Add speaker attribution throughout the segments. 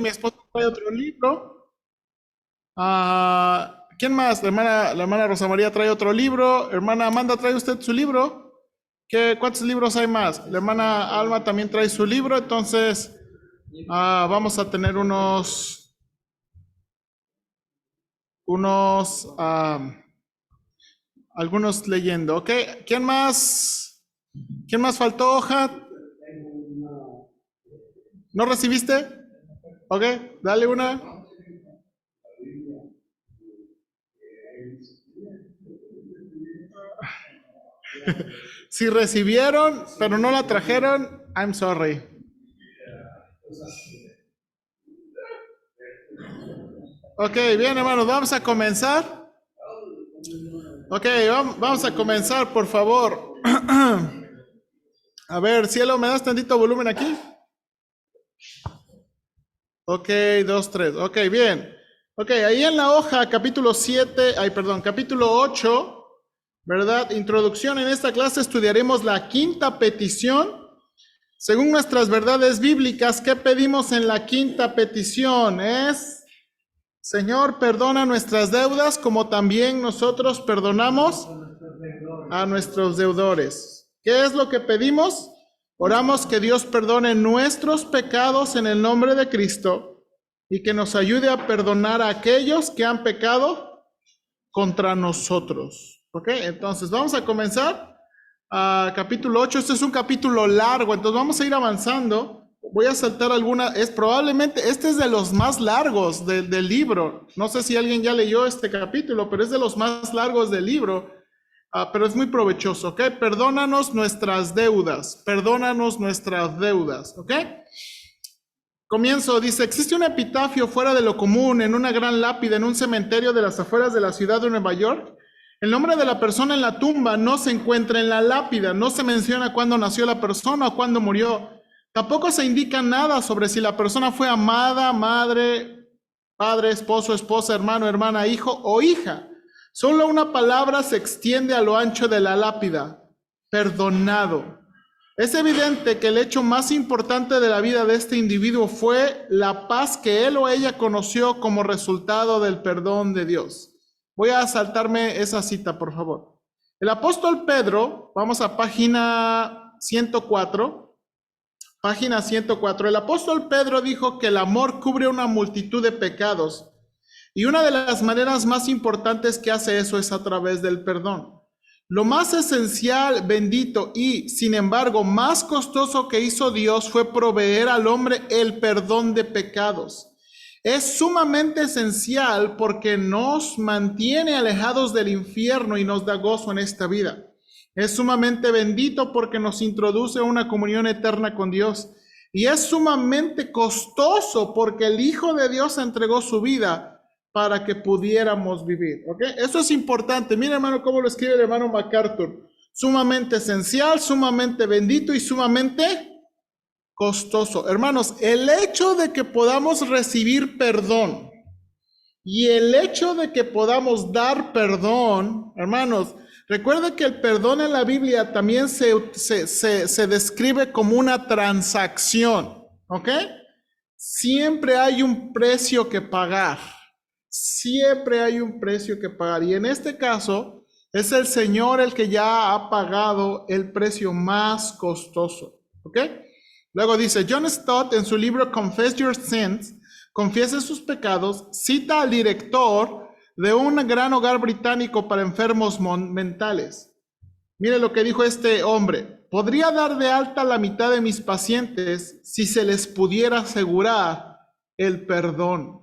Speaker 1: mi esposa trae otro libro. ¿Quién más? La hermana Rosa María trae otro libro. Hermana Amanda, ¿trae usted su libro? ¿Cuántos libros hay más? La hermana Alma también trae su libro. Entonces, vamos a tener algunos leyendo. ¿Ok? ¿Quién más? ¿Quién más faltó, hoja? ¿No recibiste? Ok, dale una. Si recibieron, pero no la trajeron, I'm sorry. Ok, bien, hermanos, vamos a comenzar. Ok, vamos a comenzar, por favor. A ver, cielo, ¿me das tantito volumen aquí? Ok, dos, tres. Ok, bien. Ok, ahí en la hoja, capítulo 8, ¿verdad? Introducción. En esta clase estudiaremos la quinta petición. Según nuestras verdades bíblicas, ¿qué pedimos en la quinta petición? Es, Señor, perdona nuestras deudas como también nosotros perdonamos a nuestros deudores. ¿Qué es lo que pedimos? Oramos que Dios perdone nuestros pecados en el nombre de Cristo y que nos ayude a perdonar a aquellos que han pecado contra nosotros. ¿Ok? Entonces vamos a comenzar capítulo 8. Este es un capítulo largo, entonces vamos a ir avanzando. Voy a saltar probablemente, este es de los más largos del libro. No sé si alguien ya leyó este capítulo, pero es de los más largos del libro. Pero es muy provechoso, ¿ok? Perdónanos nuestras deudas, ¿ok? Comienzo, dice, existe un epitafio fuera de lo común en una gran lápida en un cementerio de las afueras de la ciudad de Nueva York. El nombre de la persona en la tumba no se encuentra en la lápida, no se menciona cuándo nació la persona o cuándo murió. Tampoco se indica nada sobre si la persona fue amada, madre, padre, esposo, esposa, hermano, hermana, hijo o hija. Solo una palabra se extiende a lo ancho de la lápida: perdonado. Es evidente que el hecho más importante de la vida de este individuo fue la paz que él o ella conoció como resultado del perdón de Dios. Voy a saltarme esa cita, por favor. El apóstol Pedro, vamos a página 104. Página 104. El apóstol Pedro dijo que el amor cubre una multitud de pecados. Y una de las maneras más importantes que hace eso es a través del perdón. Lo más esencial, bendito y, sin embargo, más costoso que hizo Dios fue proveer al hombre el perdón de pecados. Es sumamente esencial porque nos mantiene alejados del infierno y nos da gozo en esta vida. Es sumamente bendito porque nos introduce a una comunión eterna con Dios. Y es sumamente costoso porque el Hijo de Dios entregó su vida para que pudiéramos vivir, ¿ok? Eso es importante. Mira, hermano, cómo lo escribe el hermano MacArthur. Sumamente esencial, sumamente bendito y sumamente costoso. Hermanos, el hecho de que podamos recibir perdón y el hecho de que podamos dar perdón, hermanos, recuerda que el perdón en la Biblia también se describe como una transacción, ¿ok? Siempre hay un precio que pagar. Siempre hay un precio que pagar. Y en este caso, es el Señor el que ya ha pagado el precio más costoso. ¿Ok? Luego dice, John Stott en su libro Confess Your Sins, Confiese sus pecados, cita al director de un gran hogar británico para enfermos mentales. Mire lo que dijo este hombre. Podría dar de alta la mitad de mis pacientes si se les pudiera asegurar el perdón.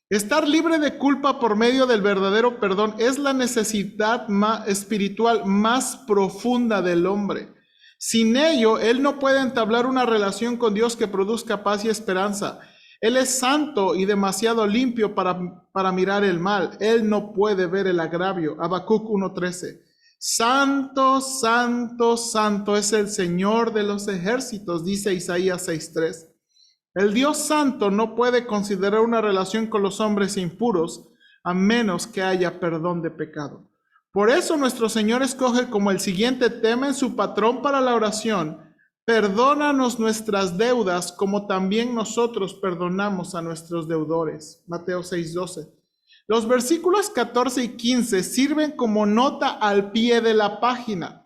Speaker 1: Estar libre de culpa por medio del verdadero perdón es la necesidad espiritual más profunda del hombre. Sin ello, él no puede entablar una relación con Dios que produzca paz y esperanza. Él es santo y demasiado limpio para mirar el mal. Él no puede ver el agravio. Habacuc 1:13. Santo, santo, santo es el Señor de los ejércitos, dice Isaías 6:3. El Dios Santo no puede considerar una relación con los hombres impuros a menos que haya perdón de pecado. Por eso nuestro Señor escoge como el siguiente tema en su patrón para la oración: Perdónanos nuestras deudas como también nosotros perdonamos a nuestros deudores. Mateo 6:12. Los versículos 14 y 15 sirven como nota al pie de la página,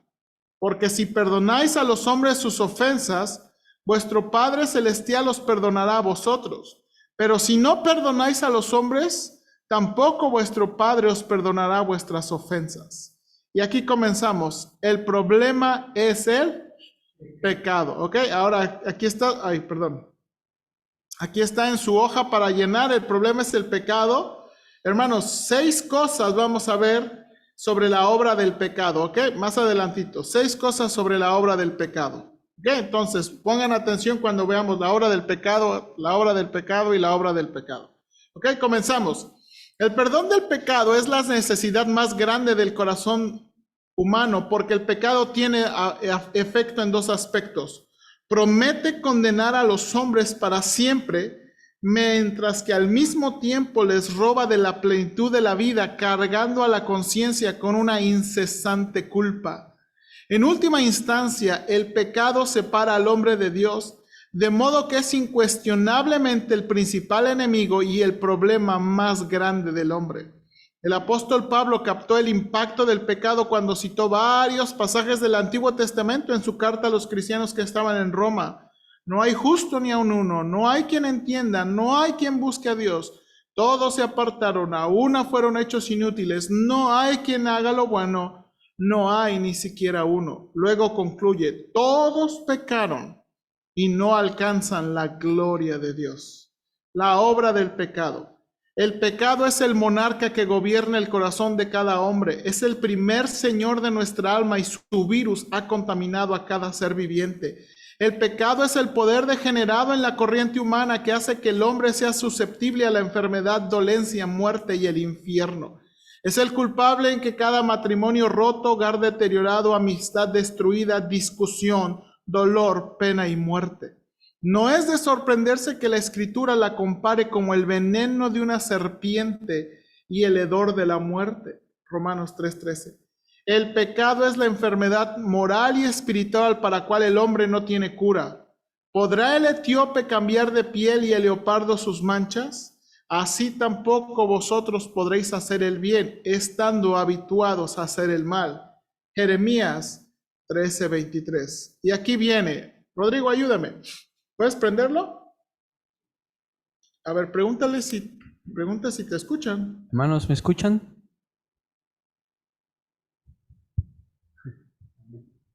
Speaker 1: porque si perdonáis a los hombres sus ofensas, vuestro Padre Celestial os perdonará a vosotros. Pero si no perdonáis a los hombres, tampoco vuestro Padre os perdonará vuestras ofensas. Y aquí comenzamos. El problema es el pecado, ¿ok? Ahora, aquí está, aquí está en su hoja para llenar. El problema es el pecado. Hermanos, 6 cosas vamos a ver sobre la obra del pecado, ¿ok? Más adelantito, 6 cosas sobre la obra del pecado, ¿ok? Entonces, pongan atención cuando veamos la obra del pecado, la obra del pecado y la obra del pecado. ¿Ok? Comenzamos. El perdón del pecado es la necesidad más grande del corazón humano, porque el pecado tiene efecto en 2 aspectos. Promete condenar a los hombres para siempre, mientras que al mismo tiempo les roba de la plenitud de la vida, cargando a la conciencia con una incesante culpa. En última instancia, el pecado separa al hombre de Dios, de modo que es incuestionablemente el principal enemigo y el problema más grande del hombre. El apóstol Pablo captó el impacto del pecado cuando citó varios pasajes del Antiguo Testamento en su carta a los cristianos que estaban en Roma. No hay justo ni aun uno, no hay quien entienda, no hay quien busque a Dios. Todos se apartaron, a una fueron hechos inútiles, no hay quien haga lo bueno, no hay ni siquiera uno. Luego concluye, todos pecaron y no alcanzan la gloria de Dios. La obra del pecado. El pecado es el monarca que gobierna el corazón de cada hombre. Es el primer señor de nuestra alma y su virus ha contaminado a cada ser viviente. El pecado es el poder degenerado en la corriente humana que hace que el hombre sea susceptible a la enfermedad, dolencia, muerte y el infierno. Es el culpable en que cada matrimonio roto, hogar deteriorado, amistad destruida, discusión, dolor, pena y muerte. No es de sorprenderse que la Escritura la compare como el veneno de una serpiente y el hedor de la muerte. Romanos 3:13. El pecado es la enfermedad moral y espiritual para la cual el hombre no tiene cura. ¿Podrá el etíope cambiar de piel y el leopardo sus manchas? Así tampoco vosotros podréis hacer el bien, estando habituados a hacer el mal. Jeremías 13:23. Y aquí viene. Rodrigo, ayúdame. ¿Puedes prenderlo? A ver, pregunta si te escuchan.
Speaker 2: Hermanos, ¿me escuchan?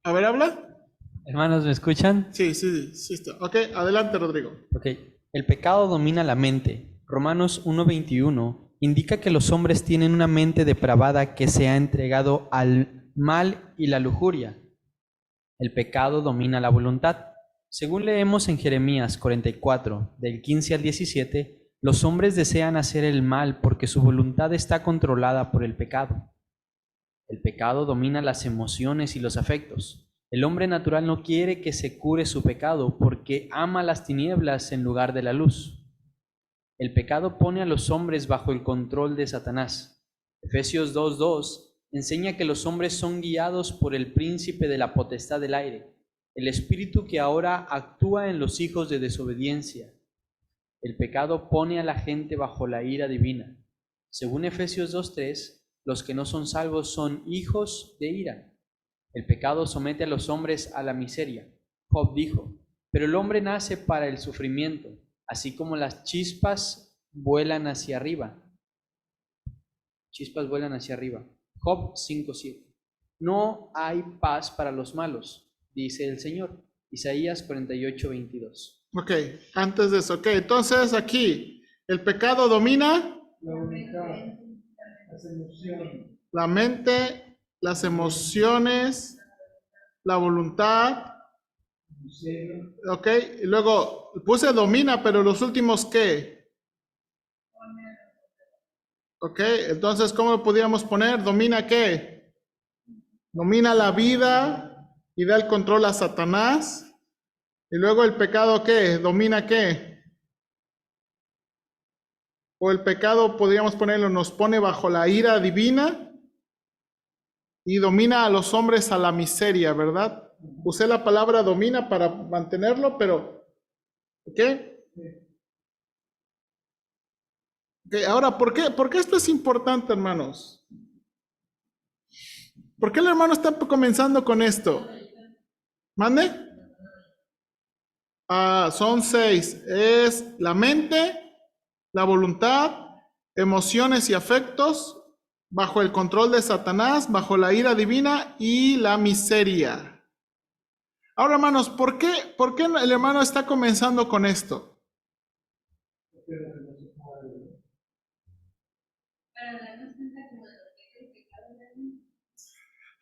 Speaker 1: A ver, habla.
Speaker 2: Hermanos, ¿me escuchan?
Speaker 1: Sí, está. Ok, adelante, Rodrigo.
Speaker 2: Ok. El pecado domina la mente. Romanos 1:21 indica que los hombres tienen una mente depravada que se ha entregado al mal y la lujuria. El pecado domina la voluntad. Según leemos en Jeremías 44, del 15 al 17, los hombres desean hacer el mal porque su voluntad está controlada por el pecado. El pecado domina las emociones y los afectos. El hombre natural no quiere que se cure su pecado porque ama las tinieblas en lugar de la luz. El pecado pone a los hombres bajo el control de Satanás. Efesios 2:2 enseña que los hombres son guiados por el príncipe de la potestad del aire, el espíritu que ahora actúa en los hijos de desobediencia. El pecado pone a la gente bajo la ira divina. Según Efesios 2:3, los que no son salvos son hijos de ira. El pecado somete a los hombres a la miseria. Job dijo, pero el hombre nace para el sufrimiento, así como las chispas vuelan hacia arriba. Chispas vuelan hacia arriba. Job 5:7. No hay paz para los malos, dice el Señor. Isaías 48:22.
Speaker 1: Ok, antes de eso, ok, entonces aquí, el pecado domina
Speaker 3: La voluntad, las emociones,
Speaker 1: la mente, las emociones, la voluntad,
Speaker 3: el cielo,
Speaker 1: ok, y luego puse domina, pero los últimos, ¿qué? Ok, entonces, ¿cómo lo podríamos poner? ¿Domina qué? Domina la vida y da el control a Satanás. Y luego el pecado, ¿qué? ¿Domina qué? O el pecado, podríamos ponerlo, nos pone bajo la ira divina y domina a los hombres a la miseria, ¿verdad? Usé la palabra domina para mantenerlo, pero ¿qué? Ahora, ¿por qué esto es importante, hermanos? ¿Por qué el hermano está comenzando con esto? ¿Mande? Son 6. Es la mente, la voluntad, emociones y afectos, bajo el control de Satanás, bajo la ira divina y la miseria. Ahora, hermanos, ¿por qué el hermano está comenzando con esto?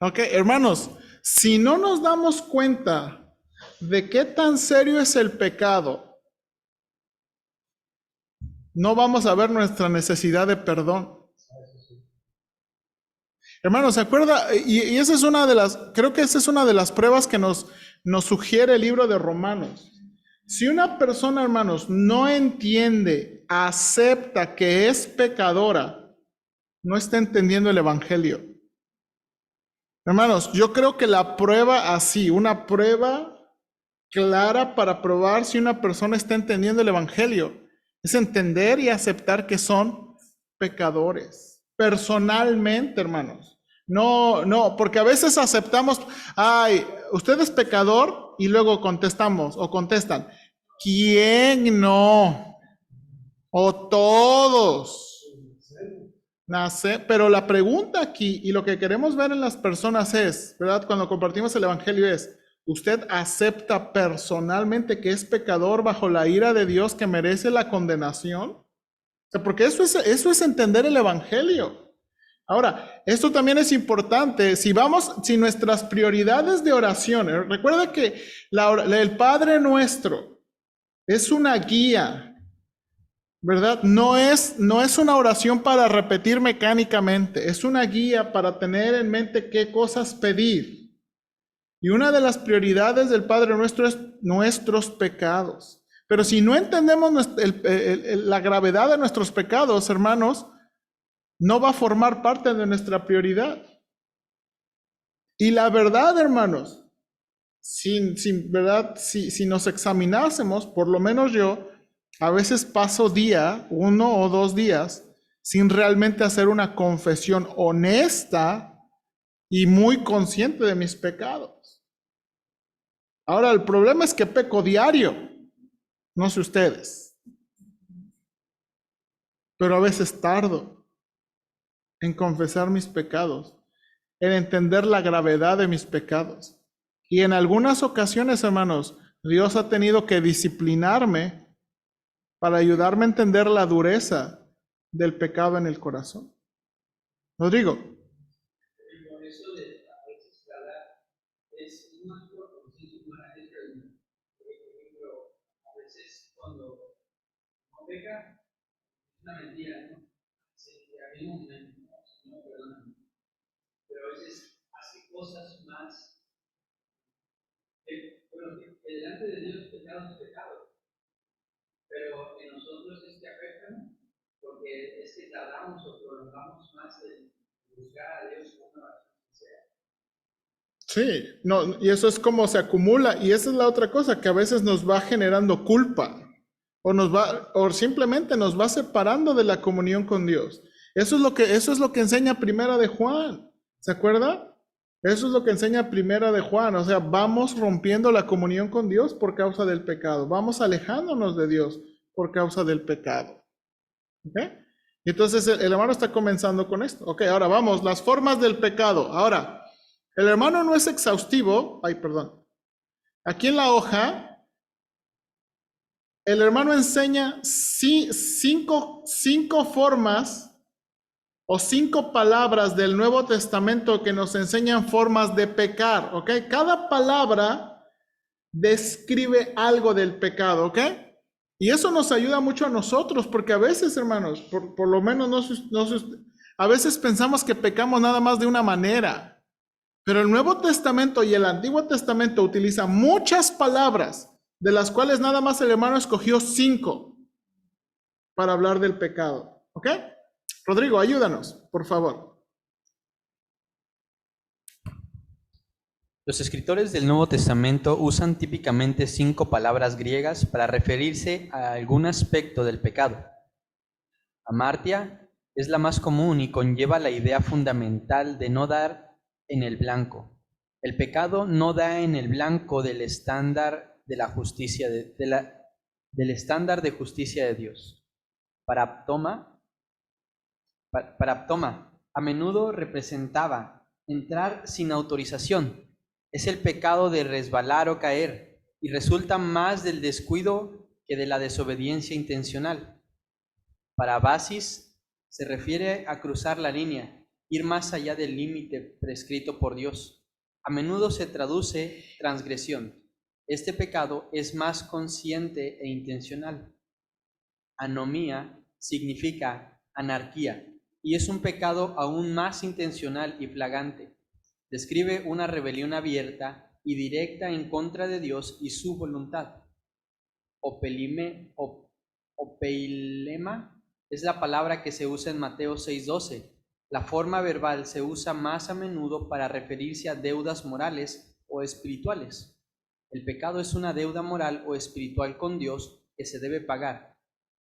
Speaker 1: Ok, hermanos, si no nos damos cuenta de qué tan serio es el pecado, no vamos a ver nuestra necesidad de perdón. Hermanos, ¿se acuerda? Y esa es una de las, creo que esa es una de las pruebas que nos sugiere el libro de Romanos. Si una persona, hermanos, no entiende, acepta que es pecadora, no está entendiendo el evangelio. Hermanos, yo creo que la prueba así, una prueba clara para probar si una persona está entendiendo el evangelio, es entender y aceptar que son pecadores. Personalmente, hermanos. No, porque a veces aceptamos, ay, usted es pecador, y luego contestamos o contestan, ¿quién no? O todos. Pero la pregunta aquí y lo que queremos ver en las personas es, ¿verdad? Cuando compartimos el evangelio es, ¿usted acepta personalmente que es pecador bajo la ira de Dios que merece la condenación? O sea, porque eso es entender el evangelio. Ahora, esto también es importante. Si nuestras prioridades de oración, recuerda que el Padre Nuestro es una guía, ¿verdad? No es una oración para repetir mecánicamente, es una guía para tener en mente qué cosas pedir. Y una de las prioridades del Padre Nuestro es nuestros pecados. Pero si no entendemos la gravedad de nuestros pecados, hermanos, no va a formar parte de nuestra prioridad. Y la verdad, hermanos, ¿verdad? Si nos examinásemos, por lo menos yo, a veces paso 1 o 2 días, sin realmente hacer una confesión honesta y muy consciente de mis pecados. Ahora, el problema es que peco diario, no sé ustedes, pero a veces tardo en confesar mis pecados, en entender la gravedad de mis pecados. Y en algunas ocasiones, hermanos, Dios ha tenido que disciplinarme para ayudarme a entender la dureza del pecado en el corazón. Rodrigo.
Speaker 3: Por eso de a veces es más por conciencia humana. Por ejemplo, a veces cuando uno peca, es una mentira, ¿no? A mí no perdona. Pero a veces hace cosas más. Bueno, que delante de Dios pecado es pecado. Pero en nosotros es que afectan, porque es que tardamos o prolongamos más en buscar a Dios con una oración sincera.
Speaker 1: Sí, no, y eso es como se acumula, y esa es la otra cosa, que a veces nos va generando culpa, o simplemente nos va separando de la comunión con Dios. Eso es lo que enseña Primera de Juan, ¿se acuerda? Eso es lo que enseña Primera de Juan, o sea, vamos rompiendo la comunión con Dios por causa del pecado, vamos alejándonos de Dios por causa del pecado. ¿Ok? Y entonces el hermano está comenzando con esto. Ok, ahora vamos, las formas del pecado. Ahora, el hermano no es exhaustivo. Ay, perdón. Aquí en la hoja, el hermano enseña cinco formas o 5 palabras del Nuevo Testamento que nos enseñan formas de pecar. Ok, cada palabra describe algo del pecado. Ok. Y eso nos ayuda mucho a nosotros, porque a veces, hermanos, por lo menos a veces pensamos que pecamos nada más de una manera. Pero el Nuevo Testamento y el Antiguo Testamento utilizan muchas palabras, de las cuales nada más el hermano escogió 5 para hablar del pecado. ¿Ok? Rodrigo, ayúdanos, por favor.
Speaker 2: Los escritores del Nuevo Testamento usan típicamente 5 palabras griegas para referirse a algún aspecto del pecado. Amartia es la más común y conlleva la idea fundamental de no dar en el blanco. El pecado no da en el blanco del estándar de la justicia del estándar de justicia de Dios. Paraptoma, a menudo representaba entrar sin autorización. Es el pecado de resbalar o caer y resulta más del descuido que de la desobediencia intencional. Parabasis se refiere a cruzar la línea, ir más allá del límite prescrito por Dios. A menudo se traduce transgresión. Este pecado es más consciente e intencional. Anomía significa anarquía y es un pecado aún más intencional y flagrante. Describe una rebelión abierta y directa en contra de Dios y su voluntad. Opeilema es la palabra que se usa en Mateo 6:12. La forma verbal se usa más a menudo para referirse a deudas morales o espirituales. El pecado es una deuda moral o espiritual con Dios que se debe pagar.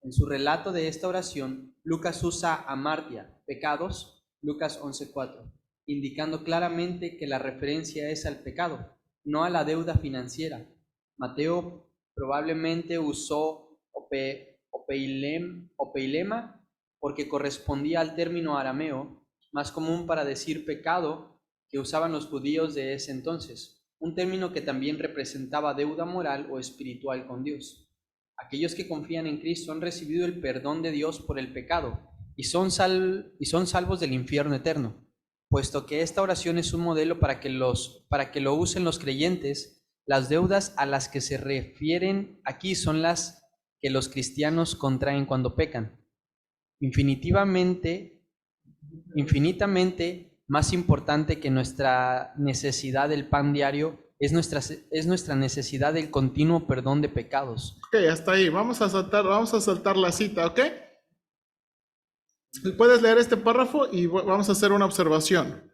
Speaker 2: En su relato de esta oración, Lucas usa amartia, pecados, Lucas 11:4, indicando claramente que la referencia es al pecado, no a la deuda financiera. Mateo probablemente usó opeilema porque correspondía al término arameo más común para decir pecado que usaban los judíos de ese entonces, un término que también representaba deuda moral o espiritual con Dios. Aquellos que confían en Cristo han recibido el perdón de Dios por el pecado y son salvos del infierno eterno, puesto que esta oración es un modelo para que lo usen los creyentes. Las deudas a las que se refieren aquí son las que los cristianos contraen cuando pecan. Infinitamente más importante que nuestra necesidad del pan diario es nuestra necesidad del continuo perdón de pecados.
Speaker 1: Ok, hasta ahí. Vamos a saltar la cita, ¿ok? Puedes leer este párrafo y vamos a hacer una observación.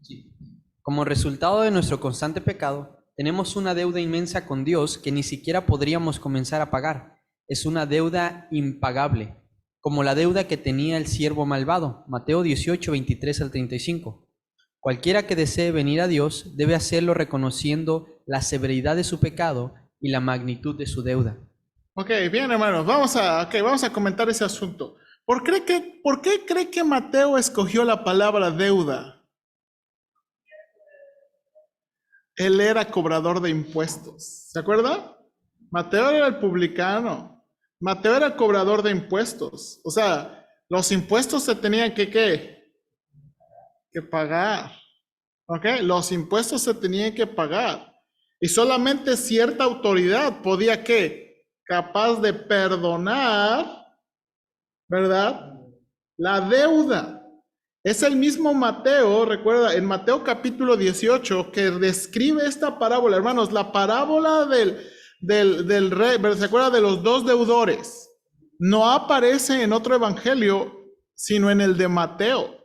Speaker 2: Sí. Como resultado de nuestro constante pecado, tenemos una deuda inmensa con Dios que ni siquiera podríamos comenzar a pagar. Es una deuda impagable, como la deuda que tenía el siervo malvado, Mateo 18, 23 al 35. Cualquiera que desee venir a Dios debe hacerlo reconociendo la severidad de su pecado y la magnitud de su deuda.
Speaker 1: Ok, bien, hermanos, vamos a comentar ese asunto. ¿Por qué cree que Mateo escogió la palabra deuda? Él era cobrador de impuestos. ¿Se acuerda? Mateo era el publicano. Mateo era el cobrador de impuestos. O sea, los impuestos se tenían que pagar. ¿Ok? Los impuestos se tenían que pagar. Y solamente cierta autoridad podía capaz de perdonar, ¿verdad? La deuda. Es el mismo Mateo, recuerda, en Mateo capítulo 18, que describe esta parábola, hermanos, la parábola del rey, ¿se acuerda de los dos deudores? No aparece en otro evangelio, sino en el de Mateo.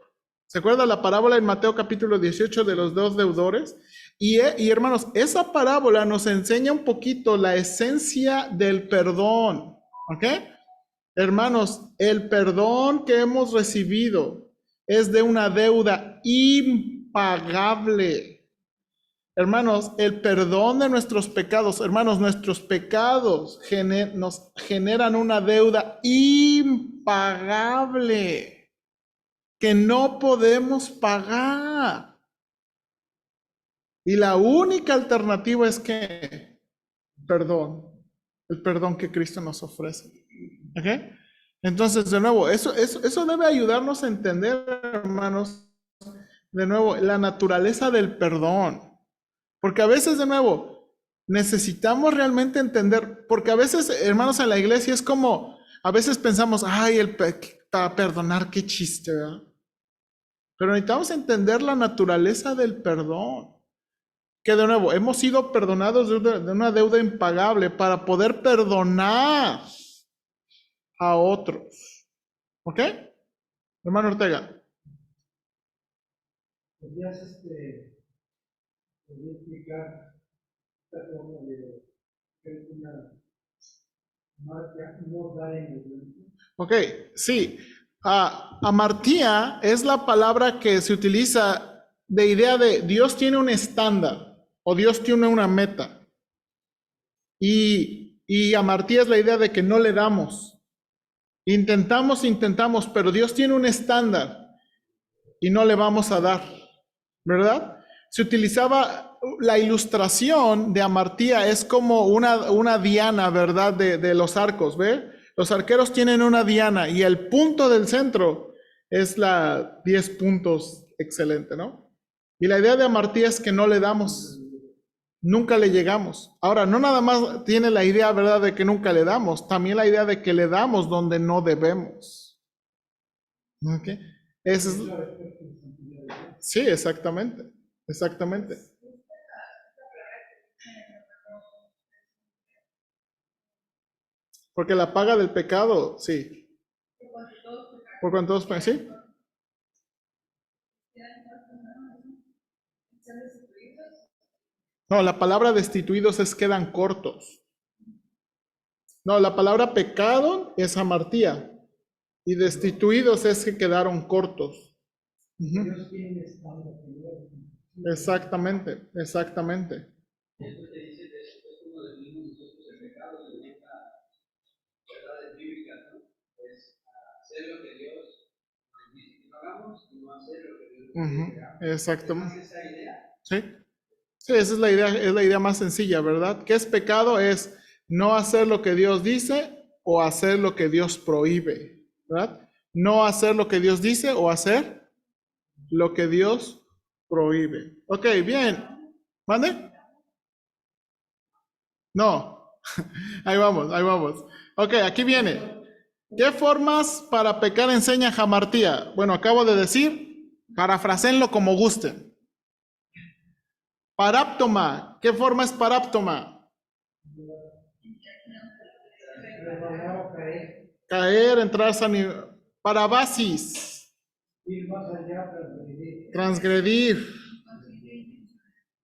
Speaker 1: ¿Se acuerda la parábola en Mateo capítulo 18 de los dos deudores? Y hermanos, esa parábola nos enseña un poquito la esencia del perdón, ¿ok? Hermanos, el perdón que hemos recibido es de una deuda impagable. Hermanos, el perdón de nuestros pecados, hermanos, nuestros pecados nos generan una deuda impagable que no podemos pagar. Y la única alternativa es perdón, el perdón que Cristo nos ofrece. ¿Ok? Entonces, de nuevo, eso debe ayudarnos a entender, hermanos, de nuevo, la naturaleza del perdón. Porque a veces, de nuevo, necesitamos realmente entender, porque a veces, hermanos, en la iglesia es como, a veces pensamos, ay, para perdonar, qué chiste, ¿verdad? Pero necesitamos entender la naturaleza del perdón. Que de nuevo, hemos sido perdonados de una deuda impagable para poder perdonar a otros. ¿Ok? Hermano Ortega.
Speaker 4: Podrías
Speaker 3: podría explicar esta forma de ser una marca no dar en el momento.
Speaker 1: Ok, sí. Amartía es la palabra que se utiliza de idea de Dios tiene un estándar o Dios tiene una meta. Y amartía es la idea de que no le damos. Intentamos, pero Dios tiene un estándar y no le vamos a dar, ¿verdad? Se utilizaba la ilustración de amartía, es como una diana, ¿verdad? De los arcos, ¿ve? Los arqueros tienen una diana y el punto del centro es la 10 puntos excelente, ¿no? Y la idea de amartía es que no le damos, nunca le llegamos. Ahora, no nada más tiene la idea, ¿verdad?, de que nunca le damos, también la idea de que le damos donde no debemos. ¿Ok? Eso es, sí, exactamente, exactamente. Porque la paga del pecado, sí. Por cuanto todos pecan, sí. No, la palabra destituidos es quedan cortos. No, la palabra pecado es amartía. Y destituidos es que quedaron cortos. Ujú. Exactamente, exactamente.
Speaker 3: Esto te dice de eso, es como definimos nosotros el pecado de una verdad bíblica, ¿no? Es hacer lo que Dios nos dice que no hagamos y no hacer lo que Dios nos dice que hagamos.
Speaker 1: Exactamente.
Speaker 3: ¿Es esa idea?
Speaker 1: Sí. Sí, esa es la idea más sencilla, ¿verdad? ¿Qué es pecado? Es no hacer lo que Dios dice o hacer lo que Dios prohíbe, ¿verdad? No hacer lo que Dios dice o hacer lo que Dios prohíbe. Ok, bien. ¿Mande? No. Ahí vamos, ahí vamos. Ok, aquí viene. ¿Qué formas para pecar enseña Jamartía? Bueno, acabo de decir, parafrasenlo como gusten. Paráptoma. ¿Qué forma es paráptoma? Caer, entrar, parabasis.
Speaker 3: Ir más allá,
Speaker 1: Transgredir.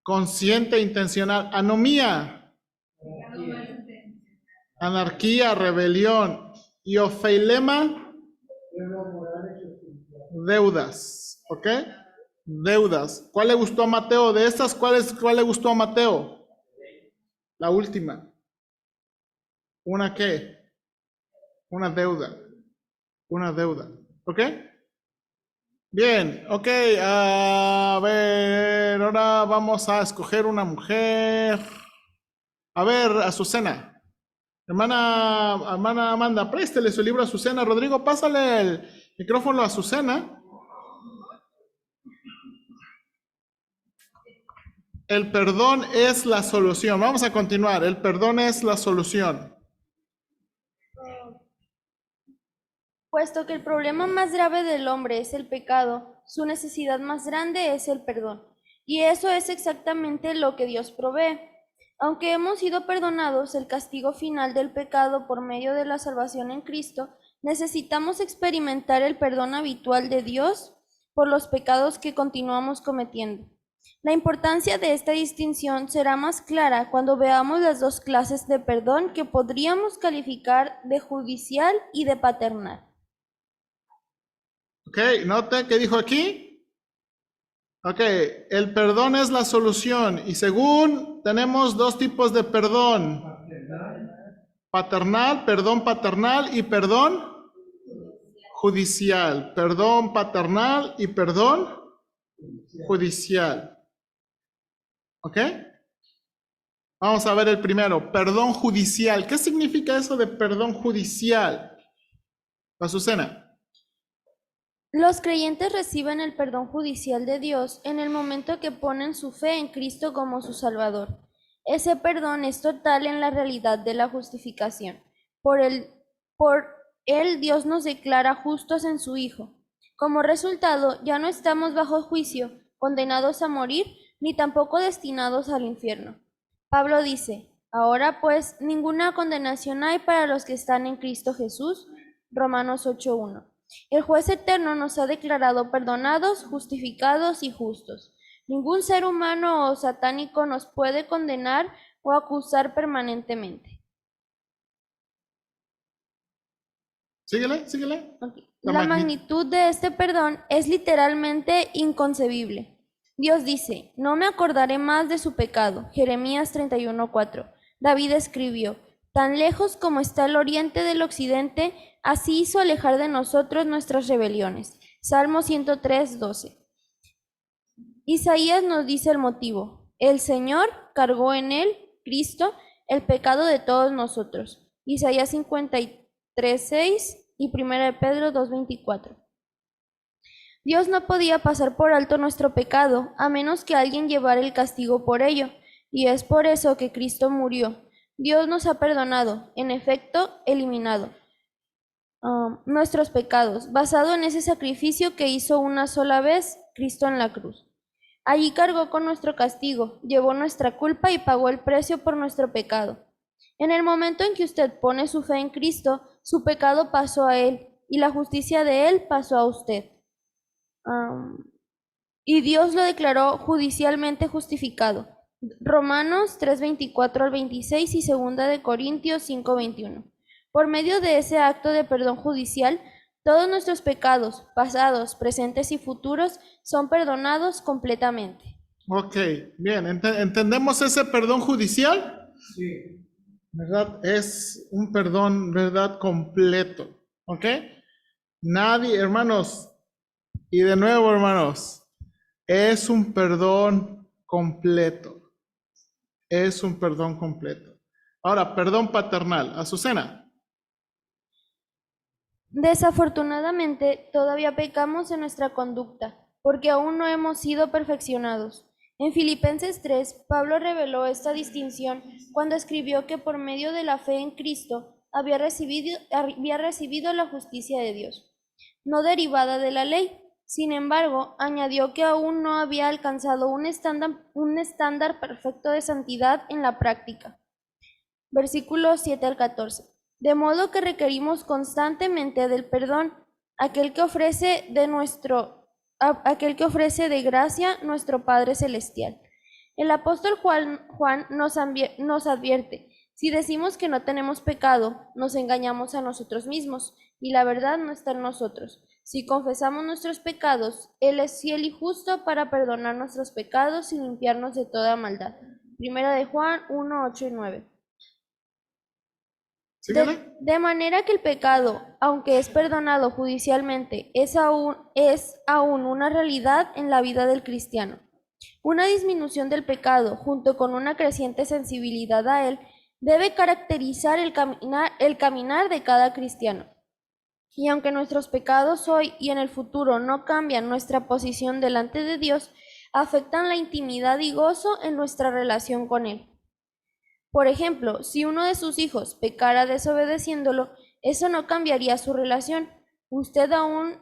Speaker 1: Consciente, intencional. Anomía. Anarquía, rebelión. Y ofeilema. Deudas. ¿Ok? Deudas. ¿Cuál le gustó a Mateo? De estas, ¿cuál le gustó a Mateo? La última. ¿Una qué? Una deuda. Una deuda. ¿Ok? Bien, ok. A ver, ahora vamos a escoger una mujer. A ver, Azucena. Hermana Amanda, préstele su libro a Azucena. Rodrigo, pásale el micrófono a Azucena. El perdón es la solución. Vamos a continuar. El perdón es la solución.
Speaker 4: Puesto que el problema más grave del hombre es el pecado, su necesidad más grande es el perdón. Y eso es exactamente lo que Dios provee. Aunque hemos sido perdonados el castigo final del pecado por medio de la salvación en Cristo, necesitamos experimentar el perdón habitual de Dios por los pecados que continuamos cometiendo. La importancia de esta distinción será más clara cuando veamos las dos clases de perdón que podríamos calificar de judicial y de paternal.
Speaker 1: Ok, note qué dijo aquí. Ok, el perdón es la solución. Y según tenemos dos tipos de perdón. Paternal, perdón paternal y perdón judicial. Perdón paternal y perdón judicial. ¿Ok? Vamos a ver el primero, perdón judicial. ¿Qué significa eso de perdón judicial? Azucena.
Speaker 4: Los creyentes reciben el perdón judicial de Dios en el momento que ponen su fe en Cristo como su Salvador. Ese perdón es total en la realidad de la justificación. Por él Dios nos declara justos en su Hijo. Como resultado, ya no estamos bajo juicio, condenados a morir, ni tampoco destinados al infierno. Pablo dice, ahora pues ninguna condenación hay para los que están en Cristo Jesús. Romanos 8:1. El juez eterno nos ha declarado perdonados, justificados y justos. Ningún ser humano o satánico nos puede condenar o acusar permanentemente.
Speaker 1: Síguele, síguele.
Speaker 4: Ok.
Speaker 1: La
Speaker 4: La
Speaker 1: magnitud.
Speaker 4: magnitud de este perdón es literalmente inconcebible. Dios dice, no me acordaré más de su pecado. Jeremías 31:4. David escribió, tan lejos como está el oriente del occidente, así hizo alejar de nosotros nuestras rebeliones. Salmo 103:12. Isaías nos dice el motivo. El Señor cargó en él, Cristo, el pecado de todos nosotros. Isaías 53:6 y 1 de Pedro 2:24. Dios no podía pasar por alto nuestro pecado, a menos que alguien llevara el castigo por ello, y es por eso que Cristo murió. Dios nos ha perdonado, en efecto, eliminado nuestros pecados, basado en ese sacrificio que hizo una sola vez Cristo en la cruz. Allí cargó con nuestro castigo, llevó nuestra culpa y pagó el precio por nuestro pecado. En el momento en que usted pone su fe en Cristo, su pecado pasó a Él y la justicia de Él pasó a usted. Y Dios lo declaró judicialmente justificado. Romanos 3:24 al 26 y 2 de Corintios 5:21. Por medio de ese acto de perdón judicial, todos nuestros pecados, pasados, presentes y futuros, son perdonados completamente.
Speaker 1: Ok, bien, ¿entendemos ese perdón judicial?
Speaker 3: Sí.
Speaker 1: ¿Verdad? Es un perdón, ¿verdad? Completo. ¿Ok? Nadie, hermanos, y de nuevo, hermanos, es un perdón completo. Es un perdón completo. Ahora, perdón paternal. Azucena.
Speaker 4: Desafortunadamente, todavía pecamos en nuestra conducta, porque aún no hemos sido perfeccionados. En Filipenses 3, Pablo reveló esta distinción cuando escribió que por medio de la fe en Cristo había recibido la justicia de Dios, no derivada de la ley. Sin embargo, añadió que aún no había alcanzado un estándar perfecto de santidad en la práctica. Versículos 7 al 14. De modo que requerimos constantemente del perdón, aquel que ofrece de gracia nuestro Padre Celestial. El apóstol Juan nos advierte, si decimos que no tenemos pecado, nos engañamos a nosotros mismos, y la verdad no está en nosotros. Si confesamos nuestros pecados, Él es fiel y justo para perdonar nuestros pecados y limpiarnos de toda maldad. Primera de Juan 1, 8 y 9. De manera que el pecado, aunque es perdonado judicialmente, es aún una realidad en la vida del cristiano. Una disminución del pecado, junto con una creciente sensibilidad a él, debe caracterizar el caminar de cada cristiano. Y aunque nuestros pecados hoy y en el futuro no cambian nuestra posición delante de Dios, afectan la intimidad y gozo en nuestra relación con Él. Por ejemplo, si uno de sus hijos pecara desobedeciéndolo, eso no cambiaría su relación. Usted aún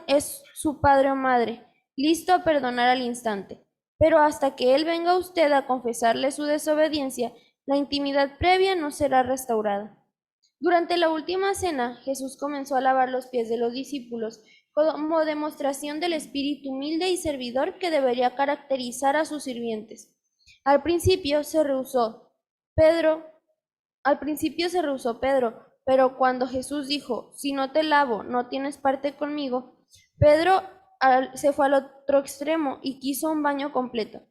Speaker 4: es su padre o madre, listo a perdonar al instante. Pero hasta que Él venga a usted a confesarle su desobediencia, la intimidad previa no será restaurada. Durante la última cena, Jesús comenzó a lavar los pies de los discípulos como demostración del espíritu humilde y servidor que debería caracterizar a sus sirvientes. Al principio se rehusó Pedro, pero cuando Jesús dijo, si no te lavo, no tienes parte conmigo, Pedro se fue al otro extremo y quiso un baño completo.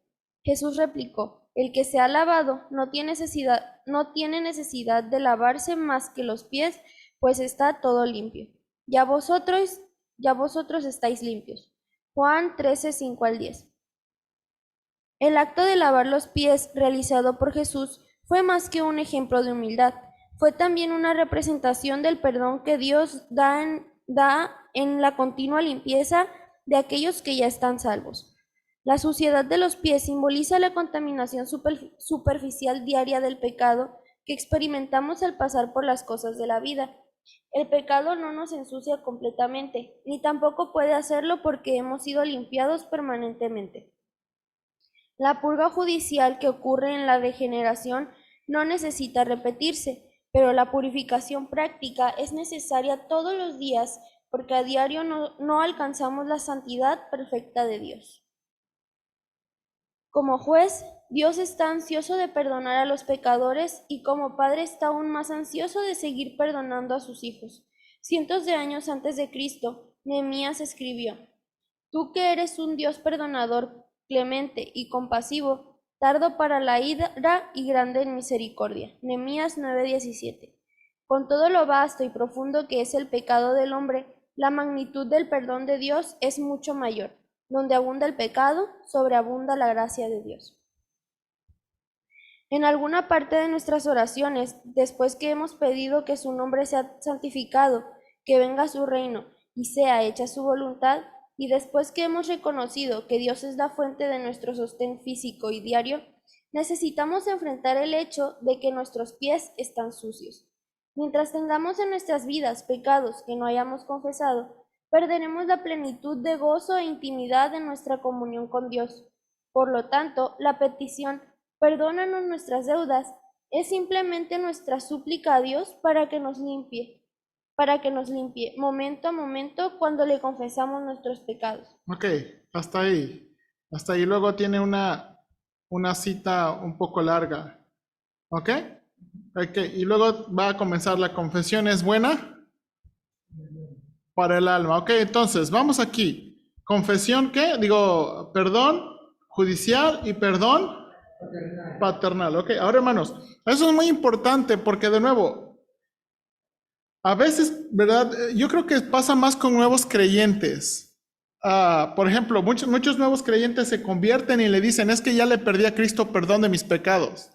Speaker 4: Jesús replicó, el que se ha lavado no tiene necesidad de lavarse más que los pies, pues está todo limpio. Ya vosotros estáis limpios. Juan 13, 5 al 10. El acto de lavar los pies realizado por Jesús fue más que un ejemplo de humildad, fue también una representación del perdón que Dios da en la continua limpieza de aquellos que ya están salvos. La suciedad de los pies simboliza la contaminación superficial diaria del pecado que experimentamos al pasar por las cosas de la vida. El pecado no nos ensucia completamente, ni tampoco puede hacerlo porque hemos sido limpiados permanentemente. La purga judicial que ocurre en la regeneración no necesita repetirse, pero la purificación práctica es necesaria todos los días porque a diario no alcanzamos la santidad perfecta de Dios. Como juez, Dios está ansioso de perdonar a los pecadores y como padre está aún más ansioso de seguir perdonando a sus hijos. Cientos de años antes de Cristo, Nehemías escribió: Tú que eres un Dios perdonador, clemente y compasivo, tardo para la ira y grande en misericordia. Nehemías 9:17. Con todo lo vasto y profundo que es el pecado del hombre, la magnitud del perdón de Dios es mucho mayor. Donde abunda el pecado, sobreabunda la gracia de Dios. En alguna parte de nuestras oraciones, después que hemos pedido que su nombre sea santificado, que venga su reino y sea hecha su voluntad, y después que hemos reconocido que Dios es la fuente de nuestro sostén físico y diario, necesitamos enfrentar el hecho de que nuestros pies están sucios. Mientras tengamos en nuestras vidas pecados que no hayamos confesado, perderemos la plenitud de gozo e intimidad en nuestra comunión con Dios. Por lo tanto, la petición "perdónanos nuestras deudas" es simplemente nuestra súplica a Dios para que nos limpie momento a momento cuando le confesamos nuestros pecados.
Speaker 1: Ok, hasta ahí. Hasta ahí. Luego tiene una cita un poco larga. ¿Ok? Ok, y luego va a comenzar la confesión. ¿Es buena? Para el alma. Ok, entonces, vamos aquí. Confesión, ¿qué? Digo, perdón judicial y perdón paternal. Ok, ahora hermanos, eso es muy importante porque de nuevo, a veces, ¿verdad? Yo creo que pasa más con nuevos creyentes. Por ejemplo, muchos nuevos creyentes se convierten y le dicen, es que ya le perdí a Cristo perdón de mis pecados.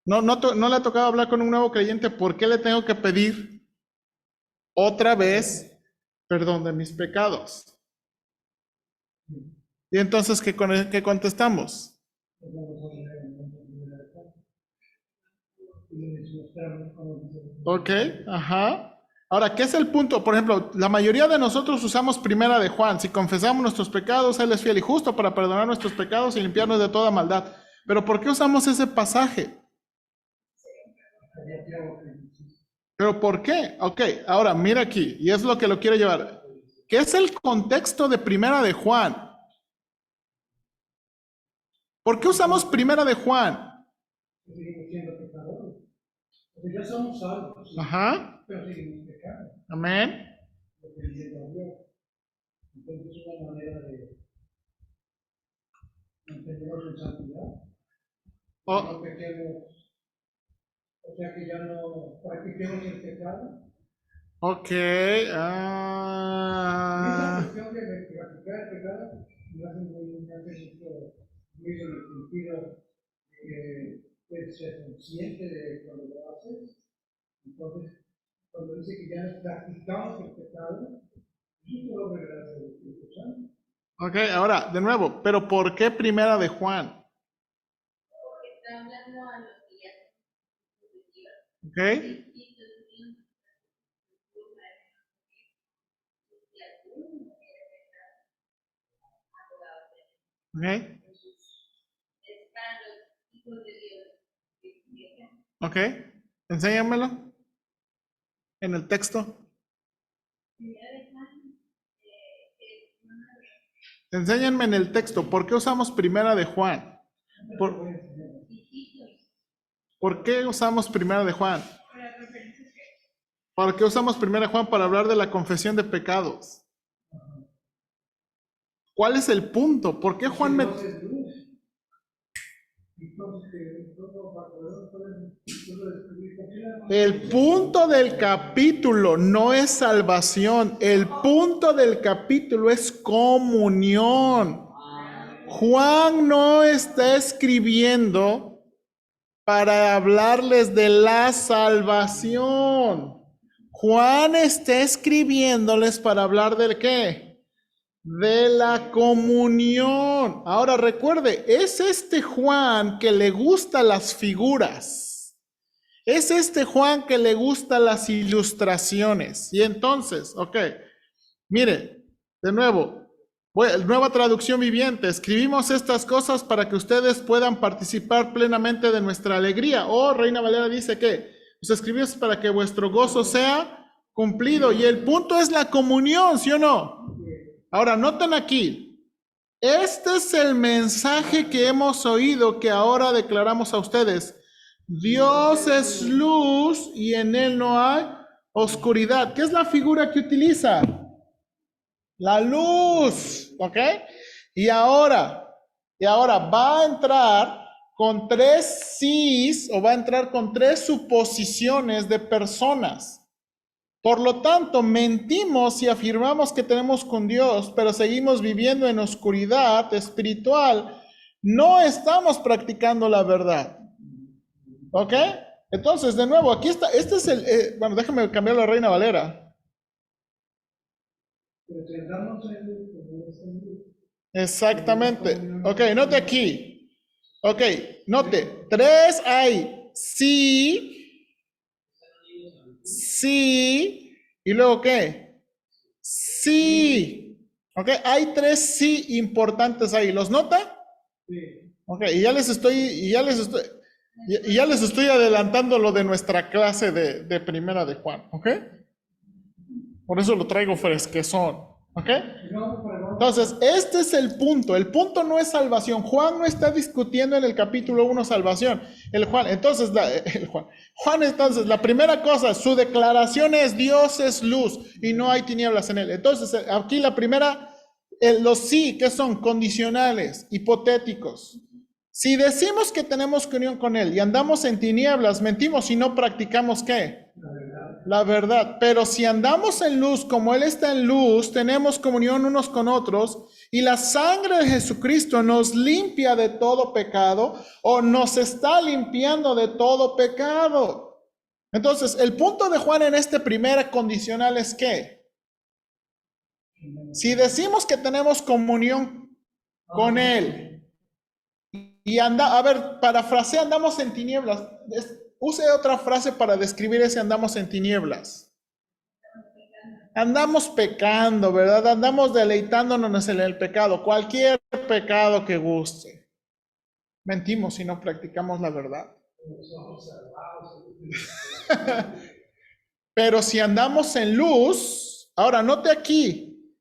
Speaker 1: No le ha tocado hablar con un nuevo creyente, ¿por qué le tengo que pedir otra vez perdón de mis pecados? Y entonces, ¿qué contestamos? Ok, ajá. Ahora, ¿qué es el punto? Por ejemplo, la mayoría de nosotros usamos Primera de Juan. Si confesamos nuestros pecados, Él es fiel y justo para perdonar nuestros pecados y limpiarnos de toda maldad. Pero ¿por qué usamos ese pasaje? ¿Pero por qué? Ok, ahora mira aquí, y es lo que lo quiero llevar. ¿Qué es el contexto de Primera de Juan? ¿Por qué usamos Primera de Juan?
Speaker 5: Porque ya somos salvos,
Speaker 1: Ajá,
Speaker 5: pero seguimos pecando,
Speaker 1: amén.
Speaker 5: dependiendo a Dios. Entonces es una manera de mantenernos en santidad. No pequemos, o sea que ya no practiquemos el pecado.
Speaker 1: Ok,
Speaker 5: Y esa cuestión de practicar el pecado me hace mucho en el sentido de que puedes ser consciente de cuando lo haces. Entonces, cuando dice que ya practicamos el pecado, eso es lo gracia del Espíritu Santo.
Speaker 1: ok, ahora, de nuevo, pero ¿por qué Primera de Juan?
Speaker 6: Porque está hablando a los que ya se
Speaker 1: Ok, ok, ok, enséñamelo en el texto. Enséñenme en el texto, ¿por qué usamos Primera de Juan? ¿Por qué usamos Primera de Juan? ¿Por qué usamos Primera de Juan para hablar de la confesión de pecados? ¿Cuál es el punto? ¿Por qué Juan me... El punto del capítulo no es salvación, el punto del capítulo es comunión. Juan no está escribiendo para hablarles de la salvación. Juan está escribiéndoles para hablar del ¿qué? De la comunión. Ahora recuerde, es este Juan que le gustan las figuras. Es este Juan que le gustan las ilustraciones. Y entonces, ok, mire, de nuevo, nueva traducción viviente. Escribimos estas cosas para que ustedes puedan participar plenamente de nuestra alegría. Reina Valera dice que los escribimos para que vuestro gozo sea cumplido. Y el punto es la comunión, ¿sí o no? Ahora, noten aquí, Este es el mensaje que hemos oído, que ahora declaramos a ustedes. Dios es luz y en él no hay oscuridad. ¿Qué es la figura que utiliza? La luz, ¿ok? Y ahora va a entrar con tres sís, o va a entrar con tres suposiciones de personas. Por lo tanto, mentimos si afirmamos que tenemos con Dios, pero seguimos viviendo en oscuridad espiritual. No estamos practicando la verdad. ¿Ok? Entonces, de nuevo, aquí está, este es el, bueno, déjame cambiar la Reina Valera.
Speaker 5: Pero si andamos en luz, como es en luz.
Speaker 1: Exactamente. Ok, note aquí. Ok, note. Tres hay sí, sí, y luego ¿qué? Sí. Ok, hay tres sí importantes ahí. ¿Los nota?
Speaker 5: Sí.
Speaker 1: Ok, y ya les estoy adelantando lo de nuestra clase de primera de Juan. Ok. Por eso lo traigo fresquezón. ¿Ok? Entonces, este es el punto. El punto no es salvación. Juan no está discutiendo en el capítulo 1 salvación. Juan, entonces, la primera cosa, su declaración es Dios es luz y no hay tinieblas en él. Entonces, aquí la primera, los sí, que son condicionales, hipotéticos. Si decimos que tenemos comunión con él y andamos en tinieblas, mentimos y no practicamos ¿qué? La verdad. Pero si andamos en luz como él está en luz, tenemos comunión unos con otros y la sangre de Jesucristo nos limpia de todo pecado o nos está limpiando de todo pecado. Entonces, el punto de Juan en este primer condicional es que si decimos que tenemos comunión con él y parafrasea, andamos en tinieblas. Use otra frase para describir ese andamos en tinieblas. Andamos pecando, ¿verdad? Andamos deleitándonos en el pecado, cualquier pecado que guste. Mentimos si no practicamos la verdad. Pero si andamos en luz, ahora note aquí,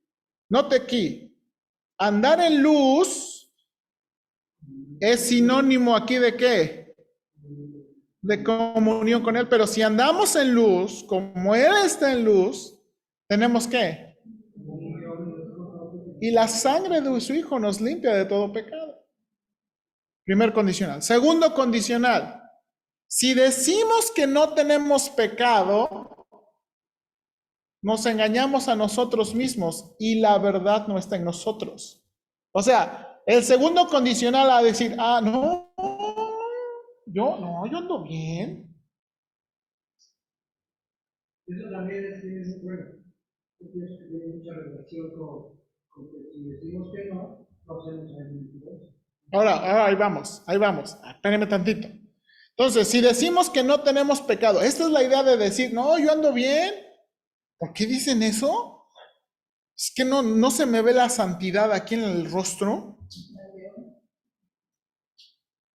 Speaker 1: andar en luz es sinónimo aquí de ¿qué? De comunión con él, pero si andamos en luz, como él está en luz, tenemos ¿qué? Y la sangre de su hijo nos limpia de todo pecado. Primer condicional. Segundo condicional. Si decimos que no tenemos pecado, nos engañamos a nosotros mismos y la verdad no está en nosotros. O sea, el segundo condicional a decir, yo ando bien.
Speaker 5: Eso también es bueno. Yo pienso que tiene mucha relación con que si decimos que no hacemos el mentiroso.
Speaker 1: Ahora, ahí vamos. Espérenme tantito. Entonces, si decimos que no tenemos pecado, esta es la idea de decir, no, yo ando bien. ¿Por qué dicen eso? Es que no se me ve la santidad aquí en el rostro.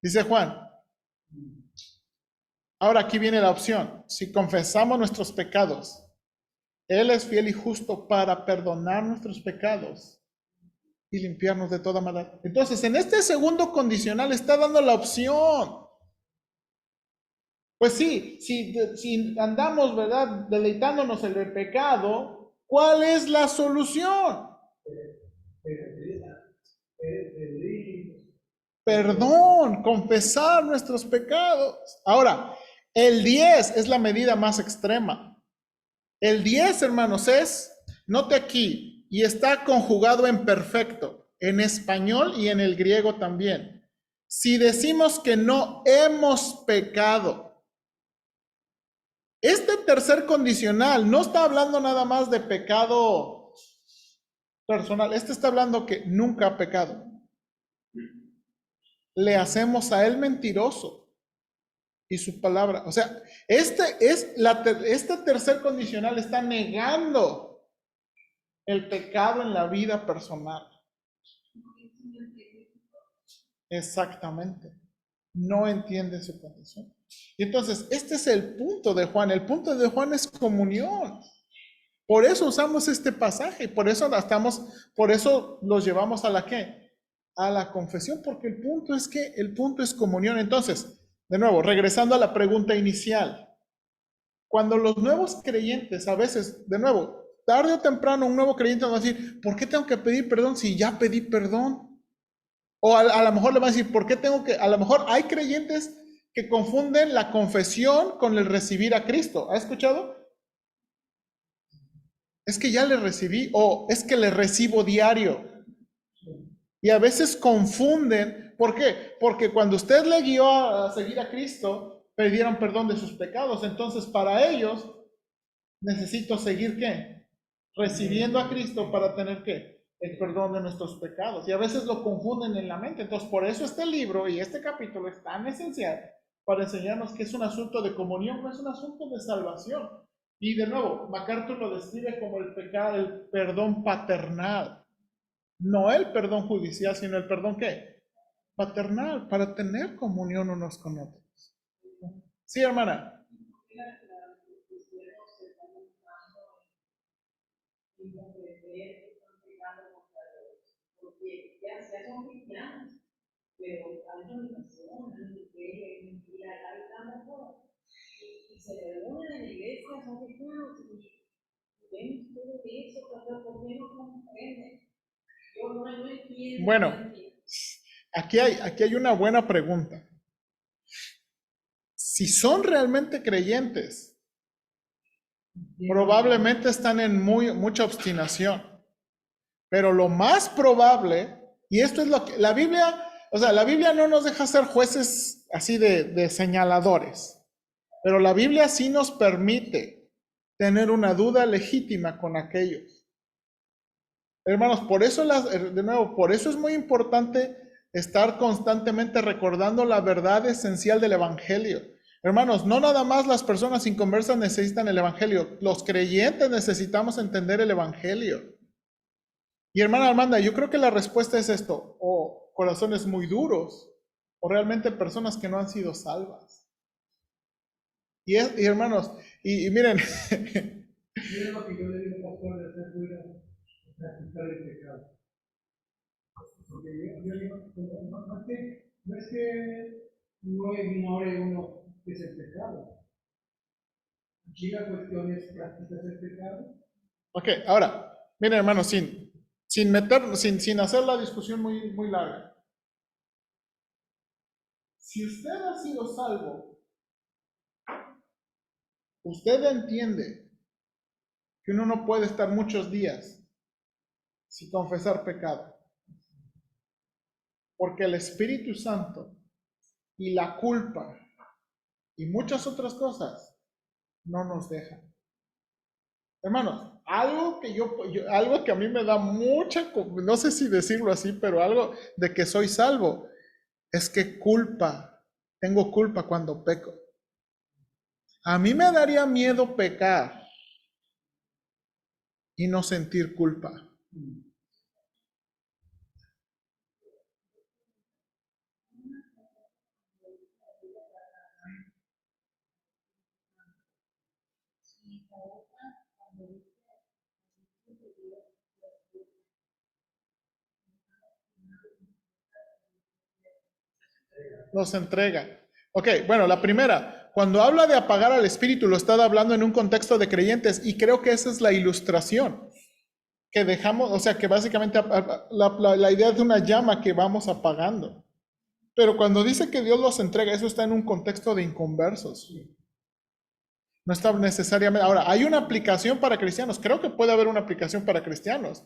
Speaker 1: Dice Juan. Ahora aquí viene la opción. Si confesamos nuestros pecados, Él es fiel y justo para perdonar nuestros pecados y limpiarnos de toda maldad. Entonces, en este segundo condicional está dando la opción. Pues sí, si andamos, ¿verdad?, deleitándonos en el pecado, ¿cuál es la solución? Perdón, confesar nuestros pecados. Ahora, el 10 es la medida más extrema. El 10, hermanos, note aquí, y está conjugado en perfecto, en español y en el griego también. Si decimos que no hemos pecado, este tercer condicional no está hablando nada más de pecado personal, este está hablando que nunca ha pecado. Le hacemos a él mentiroso y su palabra, o sea, este tercer condicional está negando el pecado en la vida personal. Exactamente. No entiende su condición. Y entonces, este es el punto de Juan. El punto de Juan es comunión. Por eso usamos este pasaje, por eso los llevamos a la ¿qué? a la confesión, porque el punto es comunión. Entonces, de nuevo, regresando a la pregunta inicial, cuando los nuevos creyentes, a veces, de nuevo, tarde o temprano, un nuevo creyente va a decir, ¿por qué tengo que pedir perdón si ya pedí perdón? O a lo mejor le va a decir, ¿por qué tengo que? A lo mejor hay creyentes que confunden la confesión con el recibir a Cristo. ¿Ha escuchado? Es que ya le recibí, o es que le recibo diario. Y a veces confunden. ¿Por qué? Porque cuando usted le guió a seguir a Cristo, pidieron perdón de sus pecados. Entonces, para ellos, necesito seguir ¿qué? Recibiendo a Cristo para tener ¿qué? El perdón de nuestros pecados. Y a veces lo confunden en la mente. Entonces, por eso este libro y este capítulo es tan esencial para enseñarnos que es un asunto de comunión, no es un asunto de salvación. Y de nuevo, MacArthur lo describe como el pecado, el perdón paternal. No el perdón judicial, sino el perdón ¿qué? Paternal, para tener comunión unos con otros. Sí, hermana.
Speaker 6: Porque ya son cristianos, pero hay una organización, hay una iglesia, hay mentira, hay tantas cosas. Y se reúnen en la iglesia, son cristianos, y ven todo eso, pero ¿por qué no comprenden? Yo no entiendo.
Speaker 1: Bueno, aquí hay una buena pregunta. Si son realmente creyentes, probablemente están en mucha obstinación. Pero lo más probable, y esto es lo que la Biblia, o sea, la Biblia no nos deja ser jueces así de señaladores, pero la Biblia sí nos permite tener una duda legítima con aquellos. Hermanos, por eso, de nuevo, por eso es muy importante estar constantemente recordando la verdad esencial del Evangelio. Hermanos, no nada más las personas inconversas necesitan el Evangelio, los creyentes necesitamos entender el Evangelio. Y hermana Armanda, yo creo que la respuesta es esto, o corazones muy duros, o realmente personas que no han sido salvas. Y hermanos, y miren,
Speaker 5: Miren lo que yo le digo, pastor, de hacer ruido, de practicar el pecado. Porque yo digo, no es que no ignore uno que es el pecado. Aquí la cuestión es, ¿practicas el pecado?
Speaker 1: ok, ahora, miren hermanos, sin hacer la discusión muy larga. Si usted ha sido salvo, usted entiende que uno no puede estar muchos días sin confesar pecado. Porque el Espíritu Santo y la culpa y muchas otras cosas no nos dejan. Hermanos, algo que a mí me da mucha, no sé si decirlo así, pero algo de que soy salvo, es que tengo culpa cuando peco. A mí me daría miedo pecar y no sentir culpa. Nos entrega. Ok, bueno, la primera, cuando habla de apagar al espíritu, lo está hablando en un contexto de creyentes y creo que esa es la ilustración que dejamos, o sea, que básicamente la idea de una llama que vamos apagando. Pero cuando dice que Dios los entrega, eso está en un contexto de inconversos. No está necesariamente. Ahora, hay una aplicación para cristianos. Creo que puede haber una aplicación para cristianos.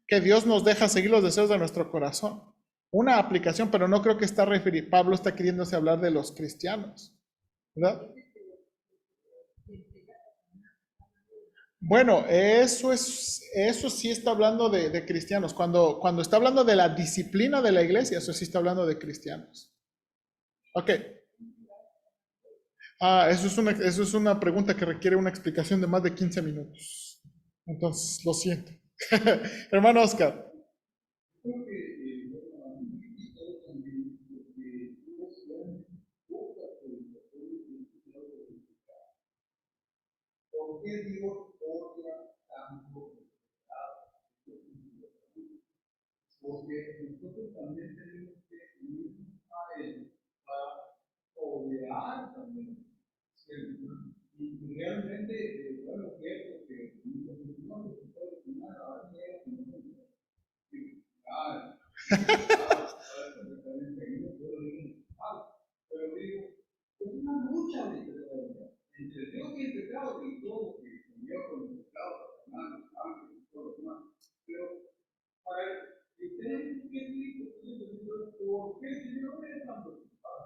Speaker 1: Que Dios nos deja seguir los deseos de nuestro corazón. Una aplicación, pero no creo que Pablo está queriéndose hablar de los cristianos. ¿Verdad? Bueno, eso sí está hablando de cristianos. Cuando está hablando de la disciplina de la iglesia, eso sí está hablando de cristianos. Ok. Eso es una pregunta que requiere una explicación de más de 15 minutos. Entonces, lo siento. Hermano Oscar.
Speaker 5: Creo que, también, porque ¿por qué Dios odia tanto el pecado? Porque nosotros nosotros también tenemos que unirnos a Él para orar también. Y realmente, bueno, cierto que no se puede opinar a pero digo, es una lucha entre Dios y el pecado, y todo que Dios con el pecado, hermanos, ángeles y todo lo demás. Pero para el tenemos que ¿por qué el Señor es tan preocupado?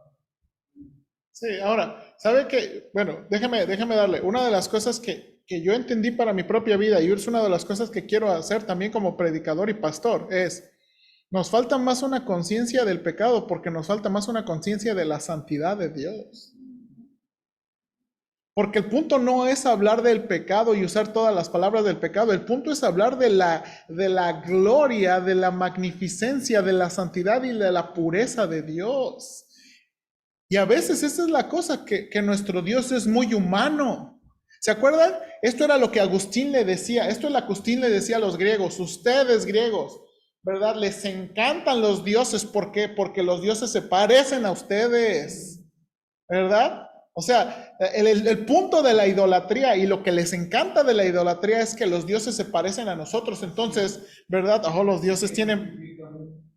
Speaker 1: Sí, ahora, ¿sabe qué? Bueno, déjeme darle. Una de las cosas que yo entendí para mi propia vida y es una de las cosas que quiero hacer también como predicador y pastor es, nos falta más una conciencia del pecado porque nos falta más una conciencia de la santidad de Dios. Porque el punto no es hablar del pecado y usar todas las palabras del pecado, el punto es hablar de la gloria, de la magnificencia, de la santidad y de la pureza de Dios. Y a veces esa es la cosa, que nuestro Dios es muy humano. ¿Se acuerdan? Esto era lo que Agustín le decía, esto es lo que Agustín le decía a los griegos, ustedes griegos, ¿verdad? Les encantan los dioses, ¿por qué? Porque los dioses se parecen a ustedes, ¿verdad? O sea, el punto de la idolatría y lo que les encanta de la idolatría es que los dioses se parecen a nosotros. Entonces, ¿verdad? Oh, los dioses tienen,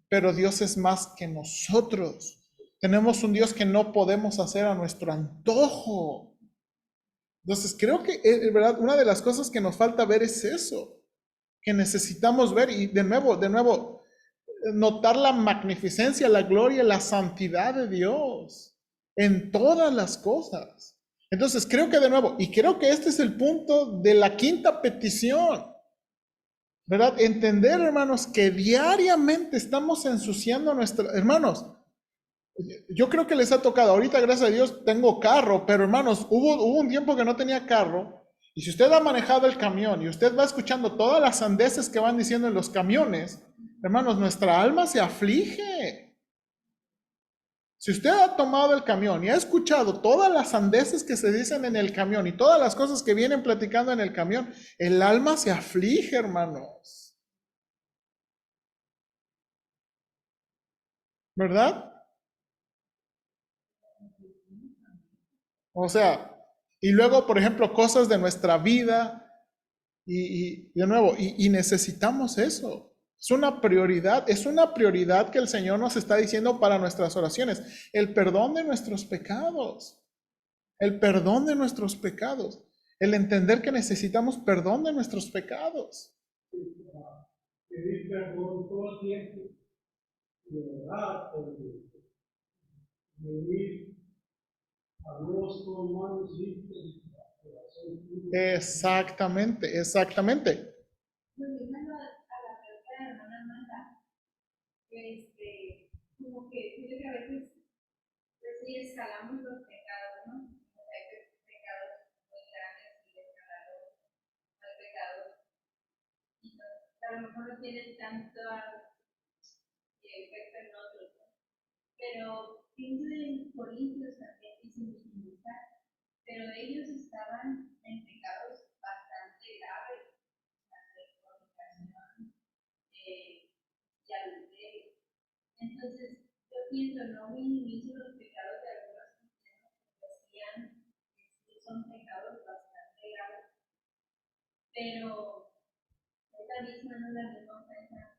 Speaker 1: pero Dios es más que nosotros. Tenemos un Dios que no podemos hacer a nuestro antojo. Entonces, creo que, ¿verdad? Una de las cosas que nos falta ver es eso, que necesitamos ver y de nuevo, notar la magnificencia, la gloria, la santidad de Dios en todas las cosas. Entonces, creo que de nuevo, y creo que este es el punto de la quinta petición, ¿verdad? Entender, hermanos, que diariamente estamos ensuciando nuestra, hermanos, yo creo que les ha tocado, ahorita gracias a Dios tengo carro, pero hermanos, hubo un tiempo que no tenía carro, y si usted ha manejado el camión y usted va escuchando todas las sandeces que van diciendo en los camiones, hermanos, nuestra alma se aflige. Si usted ha tomado el camión y ha escuchado todas las sandeces que se dicen en el camión y todas las cosas que vienen platicando en el camión, el alma se aflige, hermanos. ¿Verdad? O sea, y luego, por ejemplo, cosas de nuestra vida y de nuevo, y necesitamos eso. Es una prioridad que el Señor nos está diciendo para nuestras oraciones. El perdón de nuestros pecados. El perdón de nuestros pecados. El entender que necesitamos perdón de nuestros pecados.
Speaker 5: Pedir perdón todo el tiempo, de verdad, pedir a Dios con manos limpias y corazón puro.
Speaker 1: Exactamente, exactamente.
Speaker 6: Volviendo a la pregunta de la hermana Amanda, como que siento que a veces pues sí escalamos los pecados, ¿no? O sea, hay pecados muy grandes y escalamos los pecados. Y no, a lo mejor no tienen tanto efecto en otros, ¿no? Pero pienso en Corintios también dicen minimizar, pero ellos estaban en pecados bastante graves, de fornicación y adulterio. Entonces, yo pienso, no minimizo los pecados de algunos cristianos que hacían, que son pecados bastante graves, pero esta misma no la misma ofensa.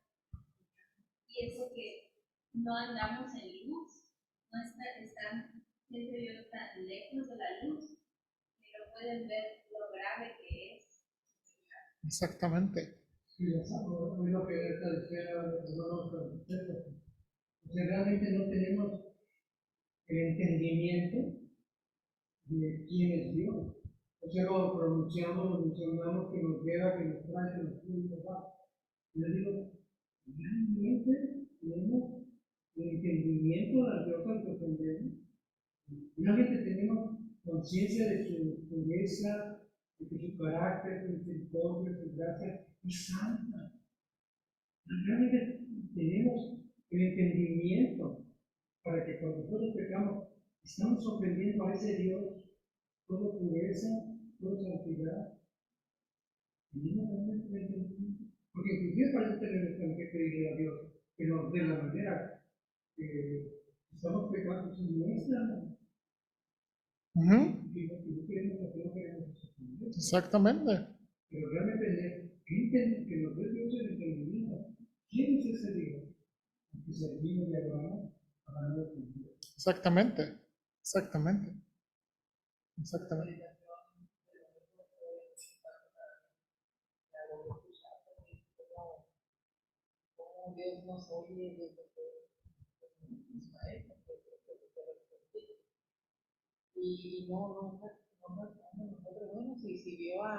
Speaker 6: Y eso que no andamos en luz, no están, pienso yo, tan lejos de la luz, que no pueden ver lo grave que es.
Speaker 1: Exactamente.
Speaker 5: Sí, es lo que esta decía, o sea, realmente no tenemos el entendimiento de quién es Dios. O sea, lo pronunciamos, lo mencionamos, que nos lleva, que nos trae, que nos tiene, ¿verdad? Y yo digo, ¿realmente tenemos el entendimiento de las cosas que ofendemos? ¿Realmente tenemos conciencia de su pureza, de que su carácter, su misericordia, su gracia es santa? ¿Realmente tenemos el entendimiento para que cuando nosotros pecamos estamos ofendiendo a ese Dios, toda pureza, toda santidad? ¿Tenemos realmente el entendimiento? Porque inclusive parece tener que pedirle a Dios que nos dé la manera que estamos pecando sin nuestra,
Speaker 1: Ujú.
Speaker 5: y no queremos hacer, no queremos hacer.
Speaker 1: Exactamente.
Speaker 5: Pero realmente que nos dé Dios el entendimiento. ¿Quién es ese Dios? Que servimos y adoramos para no entender.
Speaker 1: Exactamente. Exactamente. Exactamente.
Speaker 6: Como Dios nos oye desde que Ismael, y nosotros, bueno, si vio a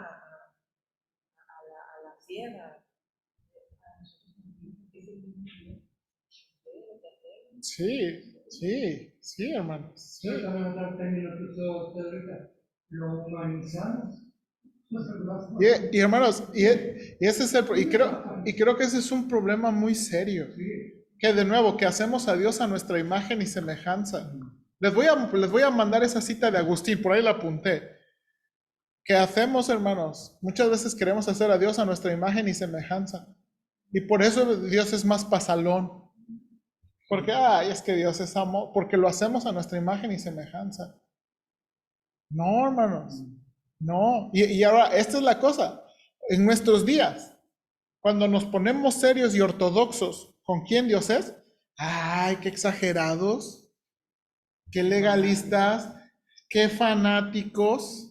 Speaker 6: la sierra, a nosotros también, que es el mismo Dios, lo que hacemos.
Speaker 1: Sí, hermanos. Sí.
Speaker 5: Yo también otro término que usó usted ahorita, lo humanizamos.
Speaker 1: Y hermanos, y ese es y creo que ese es un problema muy serio. Que de nuevo, que hacemos a Dios a nuestra imagen y semejanza. Les voy a mandar esa cita de Agustín, por ahí la apunté. ¿Qué hacemos, hermanos? Muchas veces queremos hacer a Dios a nuestra imagen y semejanza. Y por eso Dios es más pasalón. Porque, es que Dios es amor, porque lo hacemos a nuestra imagen y semejanza. No, hermanos. No. Y ahora, esta es la cosa. En nuestros días, cuando nos ponemos serios y ortodoxos con quién Dios es, ¡ay, qué exagerados! ¡Qué legalistas! ¡Qué fanáticos!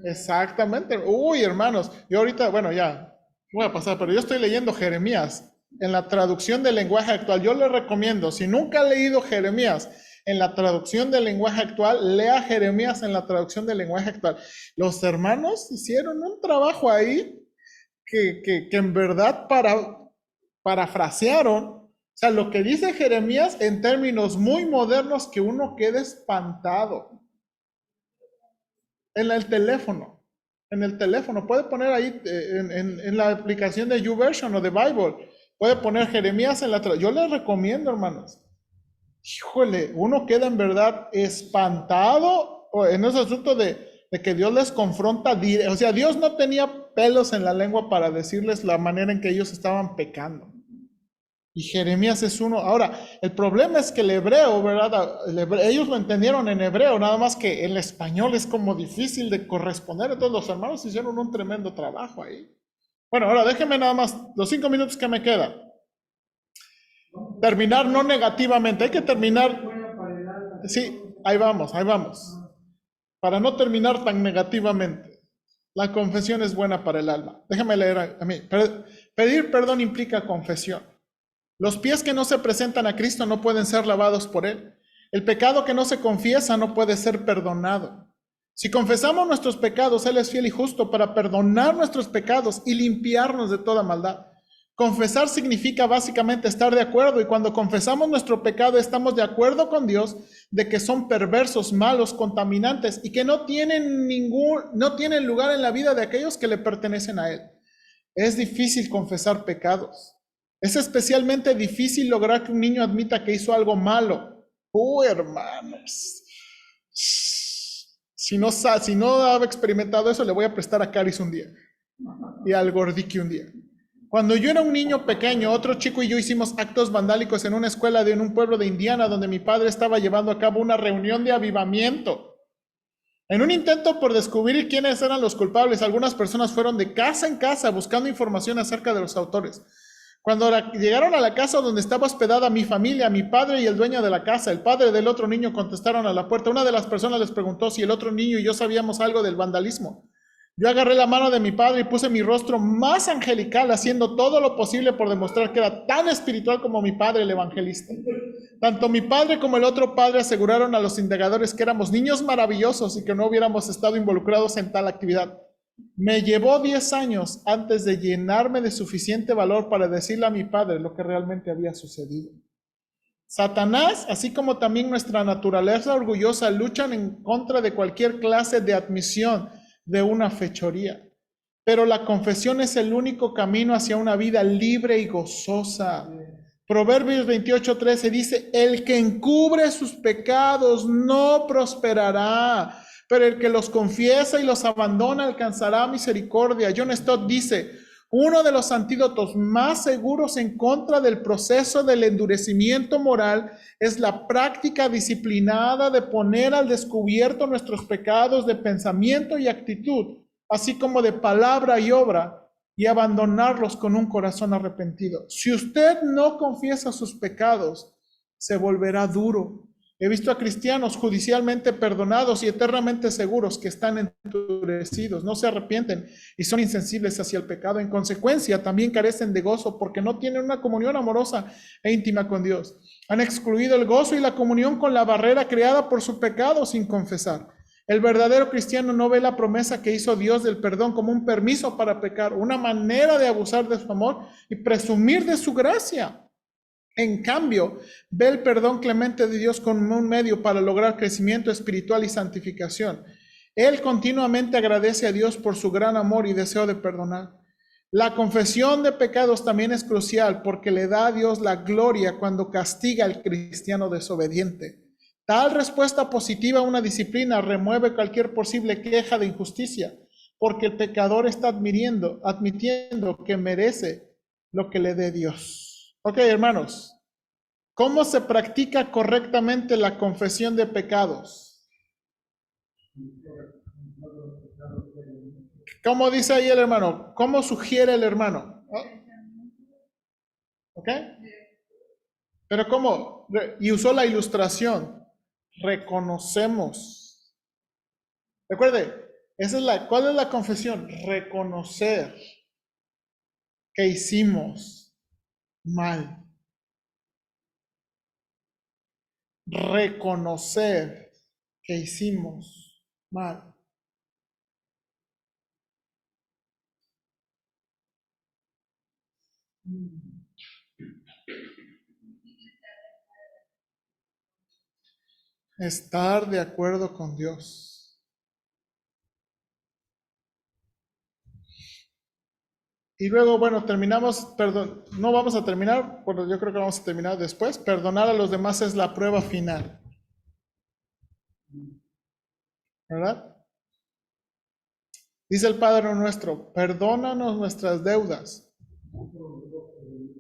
Speaker 1: Exactamente. Uy, hermanos, yo ahorita, bueno, ya voy a pasar, pero yo estoy leyendo Jeremías en la traducción del lenguaje actual. Yo le recomiendo, si nunca ha leído Jeremías en la traducción del lenguaje actual, lea Jeremías en la traducción del lenguaje actual. Los hermanos hicieron un trabajo ahí que en verdad parafrasearon. O sea, lo que dice Jeremías en términos muy modernos que uno queda espantado. En el teléfono. En el teléfono. Puede poner ahí en la aplicación de YouVersion o de Bible. Puede poner Jeremías en la traducción. Yo les recomiendo, hermanos. Híjole, uno queda en verdad espantado en ese asunto de que Dios les confronta. O sea, Dios no tenía pelos en la lengua para decirles la manera en que ellos estaban pecando. Y Jeremías es uno. Ahora, el problema es que el hebreo, ¿verdad? Ellos lo entendieron en hebreo, nada más que el español es como difícil de corresponder. Entonces los hermanos hicieron un tremendo trabajo ahí. Bueno, ahora déjenme nada más los 5 minutos que me quedan. Terminar no negativamente, hay que terminar. Sí, ahí vamos. Para no terminar tan negativamente. La confesión es buena para el alma. Déjame leer a mí. Pedir perdón implica confesión. Los pies que no se presentan a Cristo no pueden ser lavados por Él. El pecado que no se confiesa no puede ser perdonado. Si confesamos nuestros pecados, Él es fiel y justo para perdonar nuestros pecados y limpiarnos de toda maldad. Confesar significa básicamente estar de acuerdo, y cuando confesamos nuestro pecado estamos de acuerdo con Dios de que son perversos, malos, contaminantes y que no tienen lugar en la vida de aquellos que le pertenecen a Él. Es difícil confesar pecados. Es especialmente difícil lograr que un niño admita que hizo algo malo. Hermanos. Si no ha experimentado eso, le voy a prestar a Caris un día. Y al Gordique un día. Cuando yo era un niño pequeño, otro chico y yo hicimos actos vandálicos en una escuela en un pueblo de Indiana, donde mi padre estaba llevando a cabo una reunión de avivamiento. En un intento por descubrir quiénes eran los culpables, algunas personas fueron de casa en casa buscando información acerca de los autores. Cuando llegaron a la casa donde estaba hospedada mi familia, mi padre y el dueño de la casa, el padre del otro niño contestaron a la puerta. Una de las personas les preguntó si el otro niño y yo sabíamos algo del vandalismo. Yo agarré la mano de mi padre y puse mi rostro más angelical, haciendo todo lo posible por demostrar que era tan espiritual como mi padre, el evangelista. Tanto mi padre como el otro padre aseguraron a los indagadores que éramos niños maravillosos y que no hubiéramos estado involucrados en tal actividad. Me llevó 10 años antes de llenarme de suficiente valor para decirle a mi padre lo que realmente había sucedido. Satanás, así como también nuestra naturaleza orgullosa, luchan en contra de cualquier clase de admisión de una fechoría. Pero la confesión es el único camino hacia una vida libre y gozosa. Proverbios 28:13 dice, el que encubre sus pecados no prosperará, pero el que los confiesa y los abandona alcanzará misericordia. John Stott dice, uno de los antídotos más seguros en contra del proceso del endurecimiento moral es la práctica disciplinada de poner al descubierto nuestros pecados de pensamiento y actitud, así como de palabra y obra, y abandonarlos con un corazón arrepentido. Si usted no confiesa sus pecados, se volverá duro. He visto a cristianos judicialmente perdonados y eternamente seguros que están endurecidos, no se arrepienten y son insensibles hacia el pecado. En consecuencia, también carecen de gozo porque no tienen una comunión amorosa e íntima con Dios. Han excluido el gozo y la comunión con la barrera creada por su pecado sin confesar. El verdadero cristiano no ve la promesa que hizo Dios del perdón como un permiso para pecar, una manera de abusar de su amor y presumir de su gracia. En cambio, ve el perdón clemente de Dios como un medio para lograr crecimiento espiritual y santificación. Él continuamente agradece a Dios por su gran amor y deseo de perdonar. La confesión de pecados también es crucial porque le da a Dios la gloria cuando castiga al cristiano desobediente. Tal respuesta positiva a una disciplina remueve cualquier posible queja de injusticia, porque el pecador está admitiendo que merece lo que le dé Dios. Ok, hermanos, ¿cómo se practica correctamente la confesión de pecados? ¿Cómo dice ahí el hermano? ¿Cómo sugiere el hermano? ¿Ok? Pero ¿cómo? Y usó la ilustración. Reconocemos. Recuerde, ¿cuál es la confesión? Reconocer que hicimos mal. Reconocer que hicimos mal. Estar de acuerdo con Dios. Y luego, bueno, terminamos, perdón, no vamos a terminar, bueno, yo creo que vamos a terminar después. Perdonar a los demás es la prueba final. ¿Verdad? Dice el Padre nuestro, perdónanos nuestras deudas,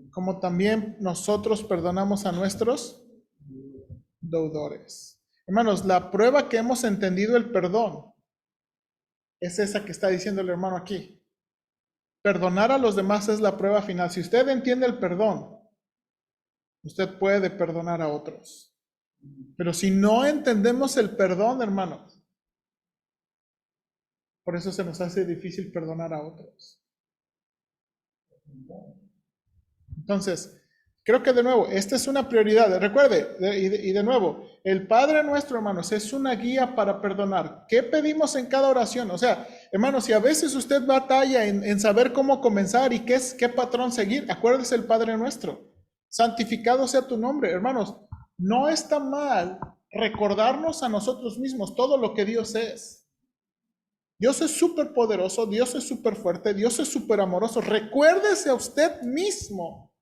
Speaker 1: como también nosotros perdonamos a nuestros deudores. Hermanos, la prueba que hemos entendido el perdón es esa que está diciendo el hermano aquí. Perdonar a los demás es la prueba final. Si usted entiende el perdón, usted puede perdonar a otros. Pero si no entendemos el perdón, hermanos, por eso se nos hace difícil perdonar a otros. Entonces, creo que de nuevo, esta es una prioridad. Recuerde, y de nuevo, el Padre nuestro, hermanos, es una guía para perdonar. ¿Qué pedimos en cada oración? O sea, hermanos, si a veces usted batalla en saber cómo comenzar y qué patrón seguir, acuérdese el Padre nuestro. Santificado sea tu nombre. Hermanos, no está mal recordarnos a nosotros mismos todo lo que Dios es. Dios es súper poderoso, Dios es súper fuerte, Dios es súper amoroso. Recuérdese a usted mismo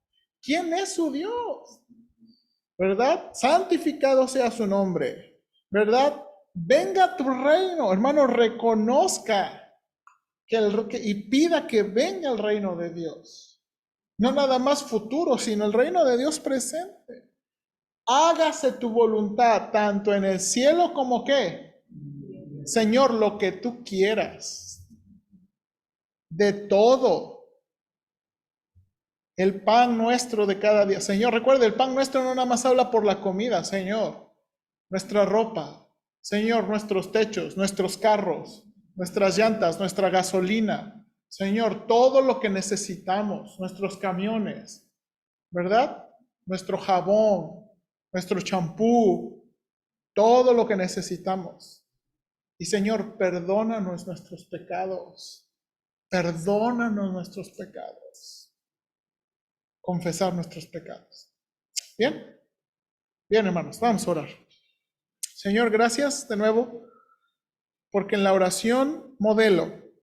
Speaker 1: quién es su Dios, ¿verdad? Santificado sea su nombre, ¿verdad? Venga tu reino, hermano, reconozca y pida que venga el reino de Dios. No nada más futuro, sino el reino de Dios presente. Hágase tu voluntad, tanto en el cielo como ¿qué? Señor, lo que tú quieras, de todo, el pan nuestro de cada día. Señor, recuerde, el pan nuestro no nada más habla por la comida, Señor, nuestra ropa, Señor, nuestros techos, nuestros carros, nuestras llantas, nuestra gasolina, Señor, todo lo que necesitamos, nuestros camiones, ¿verdad? Nuestro jabón, nuestro champú, todo lo que necesitamos. Y Señor, perdónanos nuestros pecados. Perdónanos nuestros pecados. Confesar nuestros pecados. ¿Bien? Bien, hermanos, vamos a orar. Señor, gracias de nuevo, porque en la oración modelo